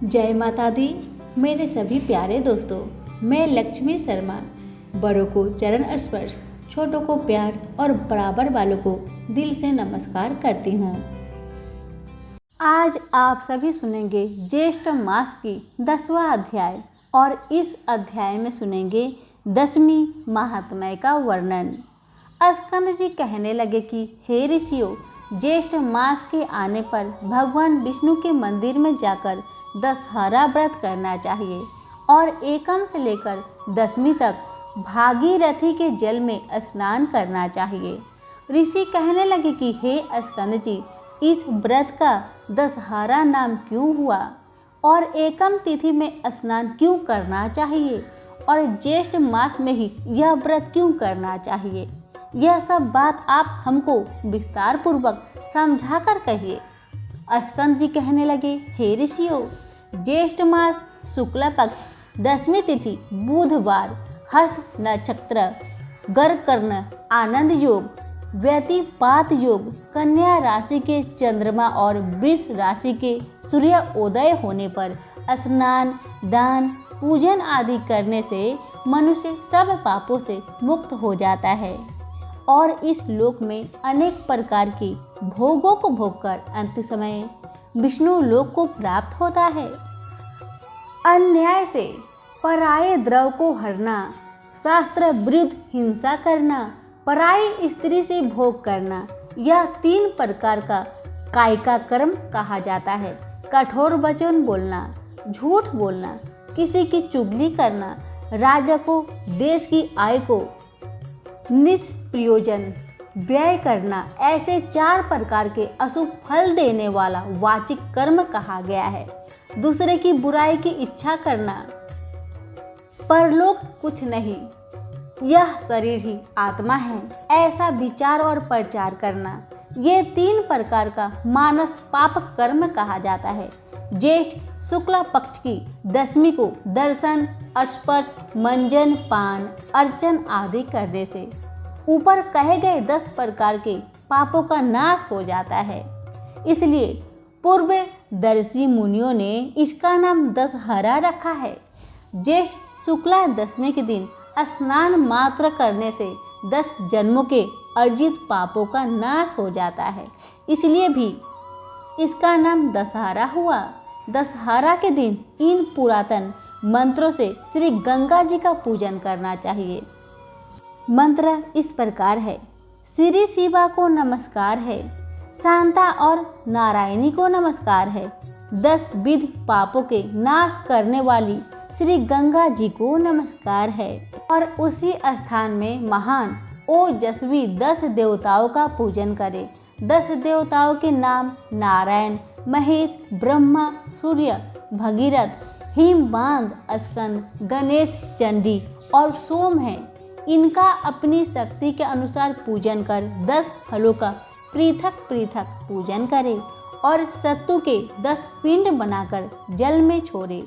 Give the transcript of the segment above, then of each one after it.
जय माता दी। मेरे सभी प्यारे दोस्तों, मैं लक्ष्मी शर्मा बड़ों को चरण स्पर्श, छोटों को प्यार और बराबर वालों को दिल से नमस्कार करती हूँ। आज आप सभी सुनेंगे ज्येष्ठ मास की 10वां अध्याय और इस अध्याय में सुनेंगे 10वीं महात्म्य का वर्णन। स्कंद जी कहने लगे कि हे ऋषियों, ज्येष्ठ मास के आने पर भगवान विष्णु के मंदिर में जाकर दशहरा व्रत करना चाहिए और एकम से लेकर 10वीं तक भागीरथी के जल में स्नान करना चाहिए। ऋषि कहने लगे कि हे स्कंद जी, इस व्रत का दशहरा नाम क्यों हुआ और एकम तिथि में स्नान क्यों करना चाहिए और ज्येष्ठ मास में ही यह व्रत क्यों करना चाहिए, यह सब बात आप हमको विस्तार पूर्वक समझा कर कहिए। स्कंद जी कहने लगे, हे ऋषियों, ज्येष्ठ मास शुक्ल पक्ष 10वीं तिथि बुधवार, हस्त नक्षत्र, गर्कर्ण, आनंद योग, व्यतिपात योग, कन्या राशि के चंद्रमा और वृष राशि के सूर्य उदय होने पर स्नान, दान, पूजन आदि करने से मनुष्य सब पापों से मुक्त हो जाता है और इस लोक में अनेक प्रकार की भोगों को भोगकर अंत समय विष्णु लोक को प्राप्त होता है। अन्याय से पराये द्रव को हरना, शास्त्र विरुद्ध हिंसा करना, पराई स्त्री से भोग करना, यह 3 प्रकार का कायिका कर्म कहा जाता है। कठोर वचन बोलना, झूठ बोलना, किसी की चुगली करना, राजा को देश की आय को निष्प्रयोजन व्यय करना, ऐसे 4 प्रकार के अशुभ फल देने वाला वाचिक कर्म कहा गया है। दूसरे की बुराई की इच्छा करना, परलोक कुछ नहीं, यह शरीर ही आत्मा है, ऐसा विचार और प्रचार करना, ये 3 प्रकार का मानस पाप कर्म कहा जाता है। ज्येष्ठ शुक्ला पक्ष की 10वीं को दर्शन, स्पर्श, मंजन, पान, अर्चन आदि करने से ऊपर कहे गए 10 प्रकार के पापों का नाश हो जाता है। इसलिए पूर्व दर्शी मुनियों ने इसका नाम दशहरा रखा है। ज्येष्ठ शुक्ला 10वीं के दिन स्नान मात्र करने से 10 जन्मों के अर्जित पापों का नाश हो जाता है, इसलिए भी इसका नाम दशहरा हुआ। दशहरा के दिन इन पुरातन मंत्रों से श्री गंगा जी का पूजन करना चाहिए। मंत्र इस प्रकार है। श्री शिवा को नमस्कार है, शांता और नारायणी को नमस्कार है, 10 विध पापों के नाश करने वाली श्री गंगा जी को नमस्कार है और उसी स्थान में महान ओजस्वी 10 देवताओं का पूजन करें। 10 देवताओं के नाम नारायण, महेश, ब्रह्मा, सूर्य, भगीरथ, हिमवान, स्कंद, गणेश, चंडी और सोम हैं। इनका अपनी शक्ति के अनुसार पूजन कर 10 फलों का पृथक पृथक पूजन करें और सत्तू के 10 पिंड बनाकर जल में छोड़े।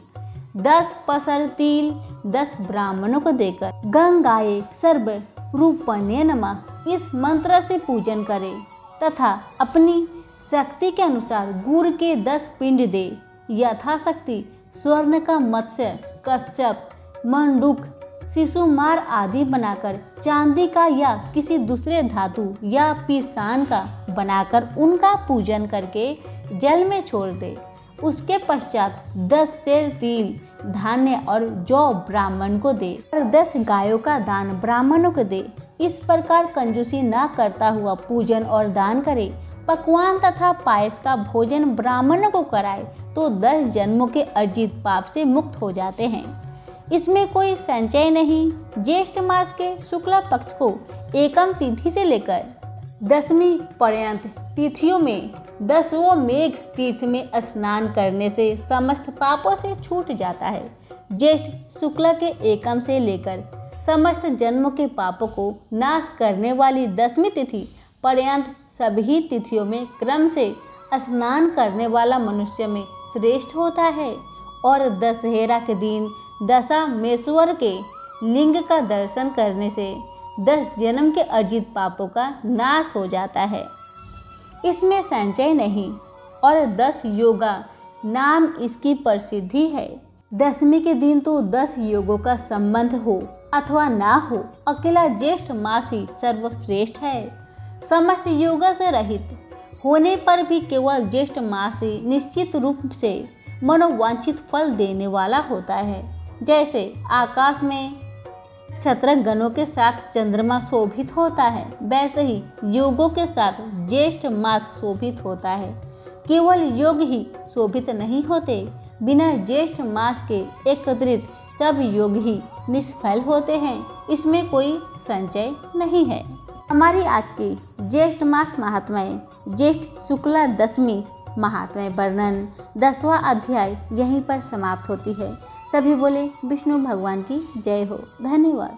10 पसर तिल 10 ब्राह्मणों को देकर गंगाए सर्व रूपण्य नमः इस मंत्र से पूजन करें तथा अपनी शक्ति के अनुसार गुड़ के 10 पिंड दे। यथाशक्ति स्वर्ण का मत्स्य, कच्छप, मंडूक, शिशुमार आदि बनाकर चांदी का या किसी दूसरे धातु या पीसान का बनाकर उनका पूजन करके जल में छोड़ दे। उसके पश्चात 10 सेर तिल, धान्य और जौ ब्राह्मण को दे और 10 गायों का दान ब्राह्मणों को दे। इस प्रकार कंजूसी न करता हुआ पूजन और दान करे। पकवान तथा पायस का भोजन ब्राह्मणों को कराए तो 10 जन्मों के अर्जित पाप से मुक्त हो जाते हैं। इसमें कोई संचय नहीं। ज्येष्ठ मास के शुक्ला पक्ष को एकम तिथि से लेकर 10वीं पर्यंत तिथियों में 10वां मेघ तीर्थ में स्नान करने से समस्त पापों से छूट जाता है। ज्येष्ठ शुक्ला के एकम से लेकर समस्त जन्मों के पापों को नाश करने वाली 10वीं तिथि पर्यंत सभी तिथियों में क्रम से स्नान करने वाला मनुष्य में श्रेष्ठ होता है और दशहरा के दिन दशामेश्वर के लिंग का दर्शन करने से 10 जन्म के अर्जित पापों का नाश हो जाता है। इसमें संचय नहीं और 10 योगा नाम इसकी प्रसिद्धि है। दशमी के दिन तो 10 योगों का संबंध हो अथवा ना हो, अकेला ज्येष्ठ मास ही सर्वश्रेष्ठ है। समस्त योगों से रहित होने पर भी केवल ज्येष्ठ मास ही निश्चित रूप से मनोवांछित फल देने वाला होता है। जैसे आकाश में छत्रगणों के साथ चंद्रमा शोभित होता है, वैसे ही योगों के साथ ज्येष्ठ मास शोभित होता है। केवल योग ही शोभित नहीं होते, बिना ज्येष्ठ मास के एकत्रित सब योग ही निष्फल होते हैं, इसमें कोई संचय नहीं है। हमारी आज की ज्येष्ठ मास महात्म्य, ज्येष्ठ शुक्ला दशमी महात्म्य वर्णन 10वां अध्याय यहीं पर समाप्त होती है। सभी बोले विष्णु भगवान की जय हो। धन्यवाद।